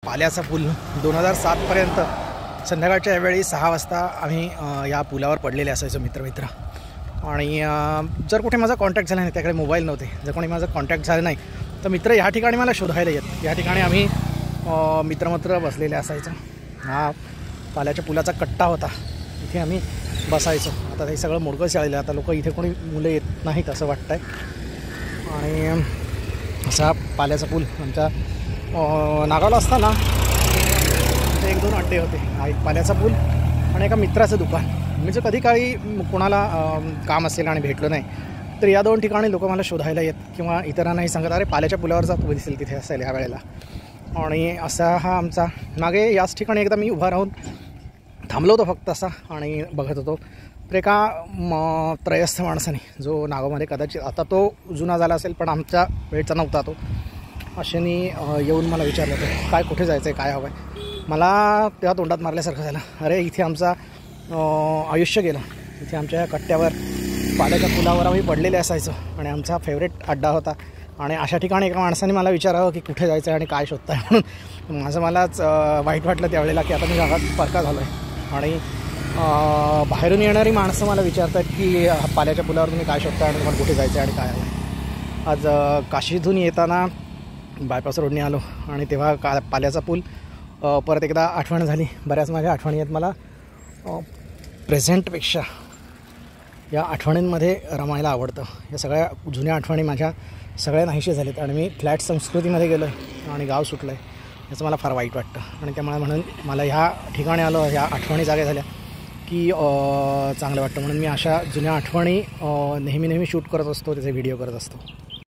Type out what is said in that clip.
पाल्याचा पूल 2007पर्यंत संध्याकाळच्या वेळी 6 वाजता आम्ही या पुलावर पडलेले असायचो मित्र आणि जर कुठे माझा कॉन्टॅक्ट झाला नाही, त्याकडे मोबाईल नव्हते, जर कोणी माझा कॉन्टॅक्ट झाला नाही तर मित्र ह्या ठिकाणी मला शोधायला येत. या ठिकाणी आम्ही मित्र बसलेले असायचं. हा पाल्याच्या पुलाचा कट्टा होता, इथे आम्ही बसायचो. आता हे सगळं मोडकं चाललेलं, आता लोक इथे कोणी मुलं येत नाहीत असं वाटतं आहे. आणि असा पाल्याचा पूल आमच्या नागावला असताना 1-2 अड्डे होते. हा एक पाल्याचा पूल आणि एका मित्राचं दुकान. मी जर कधी काही कोणाला काम असेल आणि भेटलो नाही तर या 2 ठिकाणी लोक मला शोधायला येत किंवा इतरांनाही सांगत, अरे पाल्याच्या पुलावर जा, तू दिसेल तिथे असेल ह्या वेळेला. आणि असा हा आमचा मागे याच ठिकाणी एकदा मी उभा राहून थांबलो होतो फक्त असा आणि बघत होतो. तर एका त्रयस्थ माणसाने, जो नागावमध्ये कदाचित आता तो जुना झाला असेल पण आमच्या वेळचा नव्हता तो, अशाने येऊन मला विचारलं होतं काय कुठे जायचं आहे, काय हवं आहे. मला तेव्हा तोंडात मारल्यासारखं झालं. अरे इथे आमचा आयुष्य गेलं. इथे आमच्या कट्ट्यावर पाल्याच्या पुलावर आम्ही पडलेले असायचो आणि आमचा फेवरेट अड्डा होता. आणि अशा ठिकाणी एका माणसाने मला विचारावं की कुठे जायचं आहे आणि काय शोधतं आहे म्हणून मलाच वाईट वाटलं त्यावेळेला की आता मी जगात परका झालो आहे. आणि बाहेरून येणारी माणसं मला विचारतात की पाल्याच्या पुलावर तुम्ही काय शोधता आणि तुम्हाला कुठे जायचं आहे आणि काय हवं आहे. आज काशीतून येताना बायपास रोडने आलो आणि तेव्हा पाल्याचा पूल परत एकदा आठवण झाली. बऱ्याच माझ्या आठवणी आहेत. मला प्रेझेंटपेक्षा या आठवणींमध्ये रमायला आवडतं. या सगळ्या जुन्या आठवणी माझ्या सगळ्या नाहीशे झालेत आणि मी फ्लॅट संस्कृतीमध्ये गेलो आहे आणि गाव सुटलं आहे, याचं मला फार वाईट वाटतं. आणि त्यामुळे म्हणून मला ह्या ठिकाणी आलो, ह्या आठवणी जागे झाल्या की चांगलं वाटतं. म्हणून मी अशा जुन्या आठवणी नेहमी शूट करत असतो, त्याचे व्हिडिओ करत असतो.